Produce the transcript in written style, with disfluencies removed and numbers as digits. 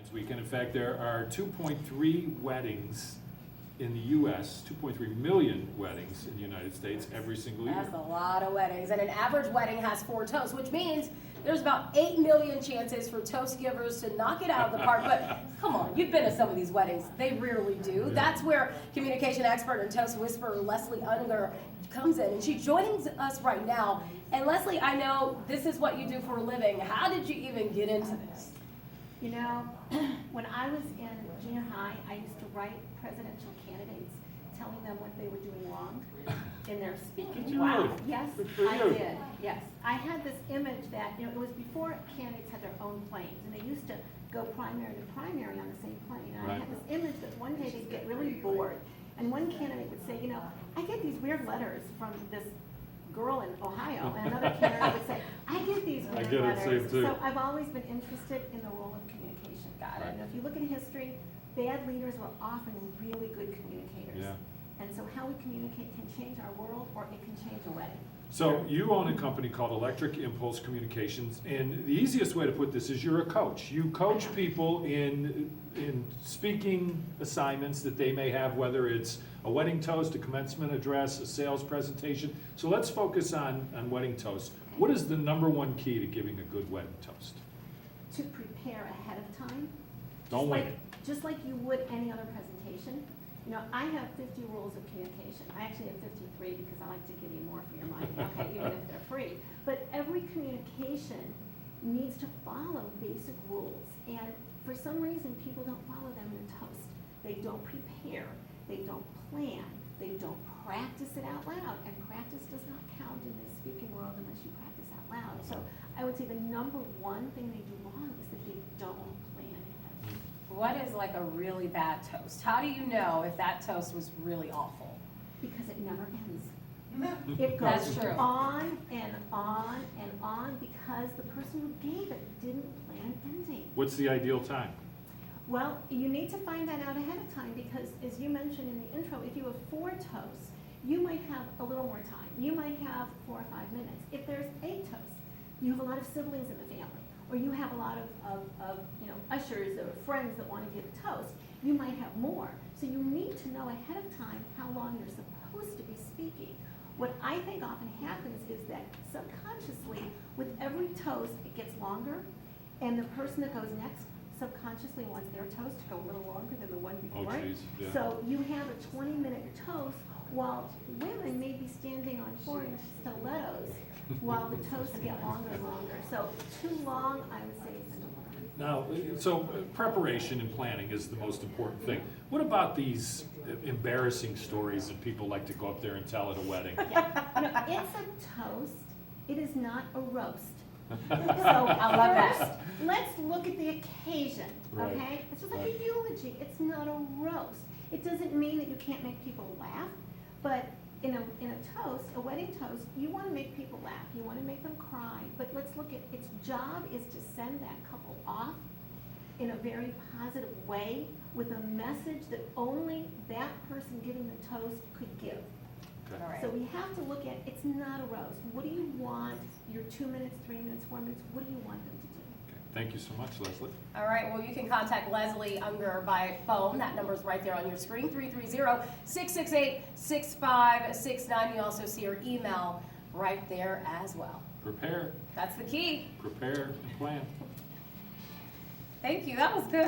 Valentine's weekend. In fact, there are 2.3 weddings in the U.S., 2.3 million weddings in the United States every single year. That's a lot of weddings. And an average wedding has 4 toasts, which means there's about 8 million chances for toast givers to knock it out of the park. But come on, you've been to some of these weddings. They rarely do. Yeah. That's where communication expert and toast whisperer Leslie Ungar comes in. And she joins us right now. And Leslie, I know this is what you do for a living. How did you even get into this? You know, when I was in junior high, I used to write presidential candidates, telling them what they were doing wrong in their speaking. Did you Wow. really? Yes, Good for I you. did. Yes, I had this image that, you know, it was before candidates had their own planes, and they used to go primary to primary on the same plane. And I Right. had this image that one day they'd get really bored, and one candidate would say, you know, I get these weird letters from this girl in Ohio, and another candidate would say, I get these I weird get it, letters. same too. So I've always been interested in the role of communication. Got it. And if you look in history, bad leaders were often really good communicators. Yeah. And so how we communicate can change our world, or it can change a wedding. So you own a company called Electric Impulse Communications, and the easiest way to put this is you're a coach. You coach people in speaking assignments that they may have, whether it's a wedding toast, a commencement address, a sales presentation. So let's focus on wedding toast. What is the #1 key to giving a good wedding toast? To prepare ahead of time. Don't just wait. Just like you would any other presentation. You know, I have 50 rules of communication. I actually have 53 because I like to give you more for your money, okay, even if they're free. But every communication needs to follow basic rules. And for some reason, people don't follow them in toast. They don't prepare, they don't plan, they don't practice it out loud. And practice does not count in the speaking world unless you practice out loud. So I would say the #1 thing they do wrong is that they don't plan ahead. What is like a really bad toast? How do you know if that toast was really awful? Because it never ends. It That's goes true. on and on and on because the person who gave it didn't plan an ending. What's the ideal time? Well, you need to find that out ahead of time because, as you mentioned in the intro, if you have 4 toasts, you might have a little more time. You might have 4 or 5 minutes. If there's 8 toasts, you have a lot of siblings in the family, or you have a lot of you know, ushers or friends that want to give a toast, you might have more. So you need to know ahead of time how long you're supposed to be speaking. What I think often happens is that subconsciously, with every toast, it gets longer, and the person that goes next subconsciously wants their toast to go a little longer than the one Oh, before it. geez, yeah. So you have a 20-minute toast, while women may be standing on 4-inch stilettos while the toasts get longer and longer. So too long, I would say, is the one. Now, so preparation and planning is the most important thing. What about these embarrassing stories that people like to go up there and tell at a wedding? Yeah, no, it's a toast. It is not a roast. So I love that. first, let's look at the occasion, Right. okay? It's just like Right. a eulogy. It's not a roast. It doesn't mean that you can't make people laugh, but in a toast, a wedding toast, you want to make people laugh. You want to make them cry. But let's look at its job is to send that couple off in a very positive way with a message that only that person giving the toast could give. Okay. All right. So we have to look at, it's not a roast. What do you want your 2 minutes, 3 minutes, 4 minutes, what do you want them to do? Okay. Thank you so much, Leslie. All right, well, you can contact Leslie Unger by phone. That number's right there on your screen, 330-668-6569. You also see her email right there as well. Prepare, That's the key. prepare, and plan. Thank you, that was good.